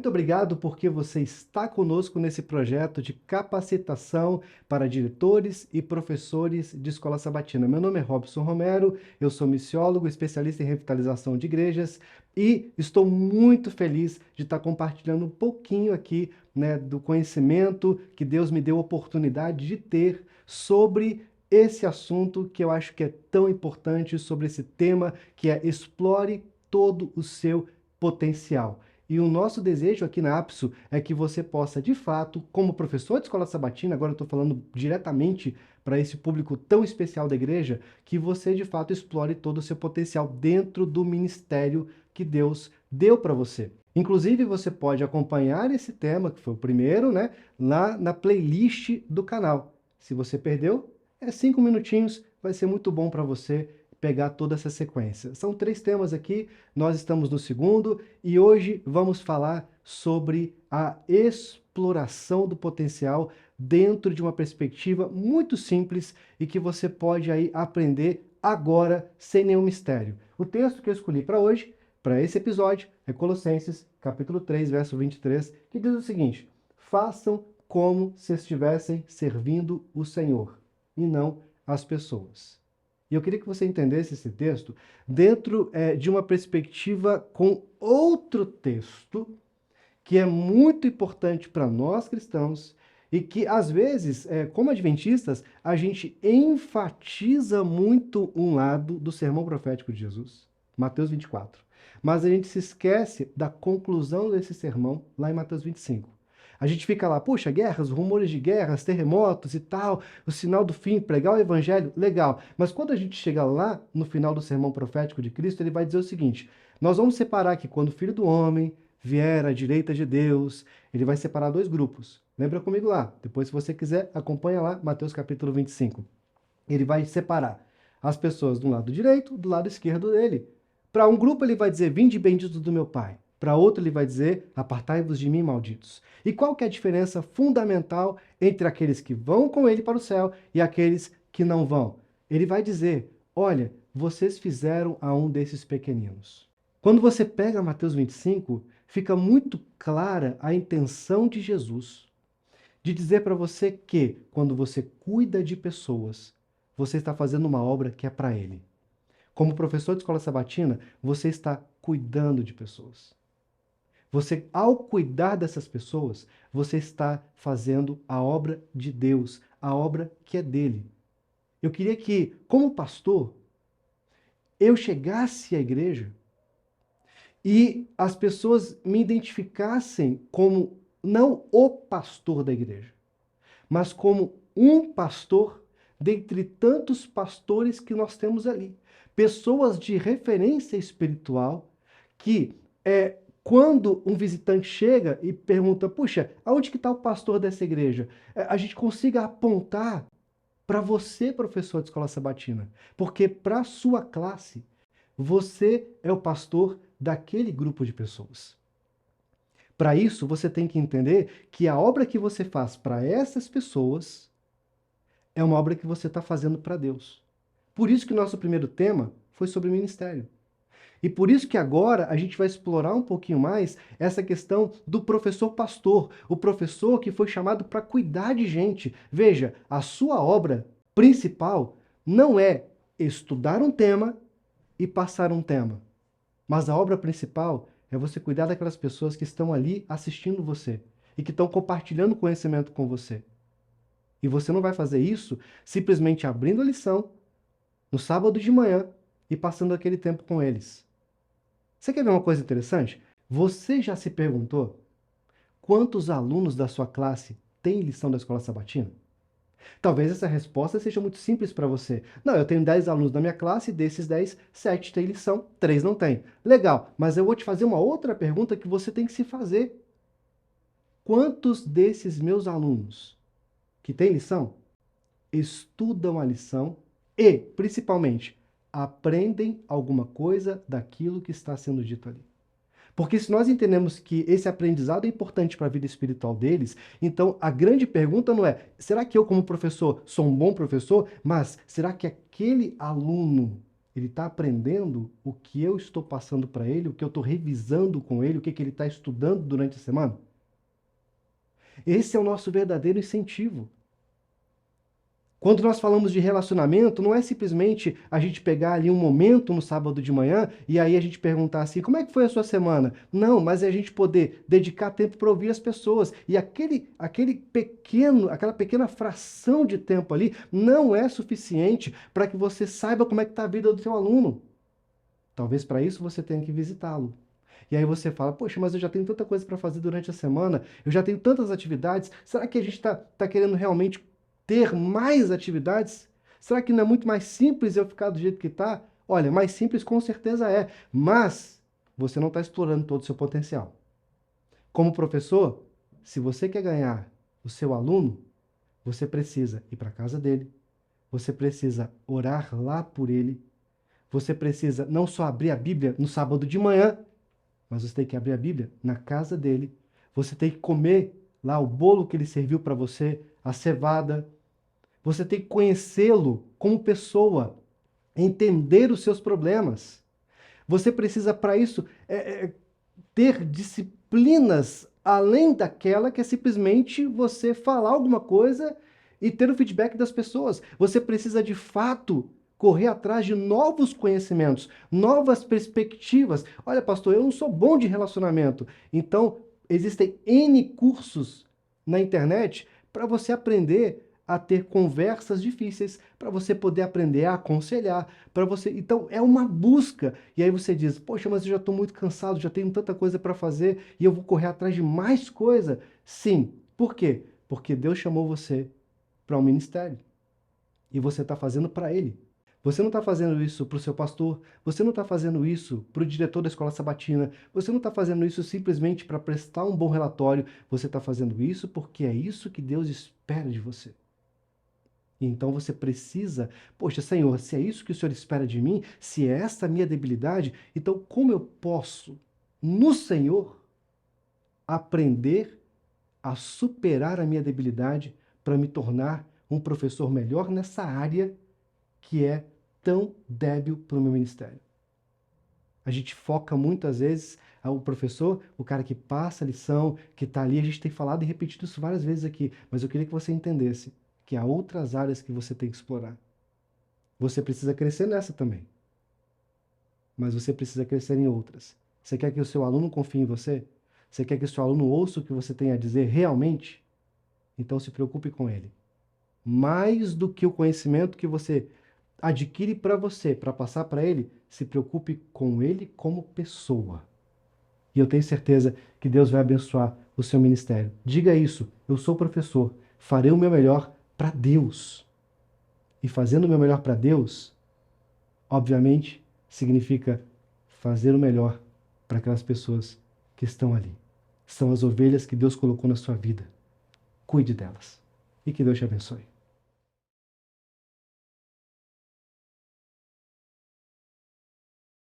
muito obrigado porque você está conosco nesse projeto de capacitação para diretores e professores de escola sabatina. Meu nome é Robson Romero, eu sou missiólogo, especialista em revitalização de igrejas e estou muito feliz de estar compartilhando um pouquinho aqui, né, do conhecimento que Deus me deu a oportunidade de ter sobre esse assunto que eu acho que é tão importante, sobre esse tema que é explore todo o seu potencial. E o nosso desejo aqui na APSO é que você possa, de fato, como professor de escola sabatina, agora eu estou falando diretamente para esse público tão especial da igreja, que você, de fato, explore todo o seu potencial dentro do ministério que Deus deu para você. Inclusive, você pode acompanhar esse tema, que foi o primeiro, né, lá na playlist do canal. Se você perdeu, é 5 minutinhos, vai ser muito bom para você pegar toda essa sequência. São 3 temas aqui, nós estamos no segundo e hoje vamos falar sobre a exploração do potencial dentro de uma perspectiva muito simples e que você pode aí aprender agora sem nenhum mistério. O texto que eu escolhi para hoje, para esse episódio, é Colossenses, capítulo 3, verso 23, que diz o seguinte: façam como se estivessem servindo o Senhor e não as pessoas. E eu queria que você entendesse esse texto dentro de uma perspectiva com outro texto que é muito importante para nós cristãos e que, às vezes, como adventistas, a gente enfatiza muito um lado do sermão profético de Jesus, Mateus 24. Mas a gente se esquece da conclusão desse sermão lá em Mateus 25. A gente fica lá, puxa, guerras, rumores de guerras, terremotos e tal, o sinal do fim, pregar o evangelho, legal. Mas quando a gente chega lá no final do sermão profético de Cristo, ele vai dizer o seguinte: nós vamos separar que quando o Filho do Homem vier à direita de Deus, ele vai separar 2 grupos. Lembra comigo lá? Depois, se você quiser, acompanha lá, Mateus capítulo 25. Ele vai separar as pessoas do lado direito, do lado esquerdo dele. Para um grupo ele vai dizer, vinde benditos do meu Pai. Para outro ele vai dizer, apartai-vos de mim, malditos. E qual que é a diferença fundamental entre aqueles que vão com ele para o céu e aqueles que não vão? Ele vai dizer, olha, vocês fizeram a um desses pequeninos. Quando você pega Mateus 25, fica muito clara a intenção de Jesus de dizer para você que, quando você cuida de pessoas, você está fazendo uma obra que é para Ele. Como professor de escola sabatina, você está cuidando de pessoas. Você, ao cuidar dessas pessoas, você está fazendo a obra de Deus, a obra que é dele. Eu queria que, como pastor, eu chegasse à igreja e as pessoas me identificassem como não o pastor da igreja, mas como um pastor dentre tantos pastores que nós temos ali. Pessoas de referência espiritual que, quando um visitante chega e pergunta, puxa, aonde que está o pastor dessa igreja? A gente consiga apontar para você, professor de escola sabatina, porque para a sua classe, você é o pastor daquele grupo de pessoas. Para isso, você tem que entender que a obra que você faz para essas pessoas é uma obra que você está fazendo para Deus. Por isso que o nosso primeiro tema foi sobre ministério. E por isso que agora a gente vai explorar um pouquinho mais essa questão do professor pastor, o professor que foi chamado para cuidar de gente. Veja, a sua obra principal não é estudar um tema e passar um tema. Mas a obra principal é você cuidar daquelas pessoas que estão ali assistindo você e que estão compartilhando conhecimento com você. E você não vai fazer isso simplesmente abrindo a lição no sábado de manhã e passando aquele tempo com eles. Você quer ver uma coisa interessante? Você já se perguntou quantos alunos da sua classe têm lição da escola sabatina? Talvez essa resposta seja muito simples para você. Não, eu tenho 10 alunos na minha classe, e desses 10, 7 têm lição, 3 não têm. Legal, mas eu vou te fazer uma outra pergunta que você tem que se fazer. Quantos desses meus alunos que têm lição estudam a lição e, principalmente, aprendem alguma coisa daquilo que está sendo dito ali? Porque se nós entendemos que esse aprendizado é importante para a vida espiritual deles, então a grande pergunta não é, será que eu como professor sou um bom professor? Mas será que aquele aluno Ele está aprendendo o que eu estou passando para ele, o que eu estou revisando com ele, o que ele está estudando durante a semana? Esse é o nosso verdadeiro incentivo. Quando nós falamos de relacionamento, não é simplesmente a gente pegar ali um momento no sábado de manhã e aí a gente perguntar assim, como é que foi a sua semana? Não, mas é a gente poder dedicar tempo para ouvir as pessoas. E aquela pequena fração de tempo ali não é suficiente para que você saiba como é que está a vida do seu aluno. Talvez para isso você tenha que visitá-lo. E aí você fala, poxa, mas eu já tenho tanta coisa para fazer durante a semana, eu já tenho tantas atividades, será que a gente está querendo realmente ter mais atividades? Será que não é muito mais simples eu ficar do jeito que está? Olha, mais simples com certeza é, mas você não está explorando todo o seu potencial. Como professor, se você quer ganhar o seu aluno, você precisa ir para a casa dele, você precisa orar lá por ele, você precisa não só abrir a Bíblia no sábado de manhã, mas você tem que abrir a Bíblia na casa dele. Você tem que comer lá o bolo que ele serviu para você, a cevada. Você tem que conhecê-lo como pessoa, entender os seus problemas. Você precisa, para isso, ter disciplinas além daquela que é simplesmente você falar alguma coisa e ter o feedback das pessoas. Você precisa, de fato, correr atrás de novos conhecimentos, novas perspectivas. Olha, pastor, eu não sou bom de relacionamento. Então, existem N cursos na internet para você aprender a ter conversas difíceis, para você poder aprender a aconselhar, para você. Então, é uma busca. E aí você diz: poxa, mas eu já estou muito cansado, já tenho tanta coisa para fazer e eu vou correr atrás de mais coisa. Sim. Por quê? Porque Deus chamou você para um ministério e você está fazendo para Ele. Você não está fazendo isso para o seu pastor, você não está fazendo isso para o diretor da escola sabatina, você não está fazendo isso simplesmente para prestar um bom relatório, você está fazendo isso porque é isso que Deus espera de você. Então você precisa, poxa, Senhor, se é isso que o Senhor espera de mim, se é essa a minha debilidade, então como eu posso, no Senhor, aprender a superar a minha debilidade para me tornar um professor melhor nessa área que é tão débil para o meu ministério? A gente foca muitas vezes o professor, o cara que passa a lição, que está ali, a gente tem falado e repetido isso várias vezes aqui, mas eu queria que você entendesse que há outras áreas que você tem que explorar. Você precisa crescer nessa também, mas você precisa crescer em outras. Você quer que o seu aluno confie em você? Você quer que o seu aluno ouça o que você tem a dizer realmente? Então se preocupe com ele. Mais do que o conhecimento que você adquire para você, para passar para ele, se preocupe com ele como pessoa. E eu tenho certeza que Deus vai abençoar o seu ministério. Diga isso: eu sou professor, farei o meu melhor para Deus. E fazendo o meu melhor para Deus, obviamente, significa fazer o melhor para aquelas pessoas que estão ali. São as ovelhas que Deus colocou na sua vida. Cuide delas. E que Deus te abençoe.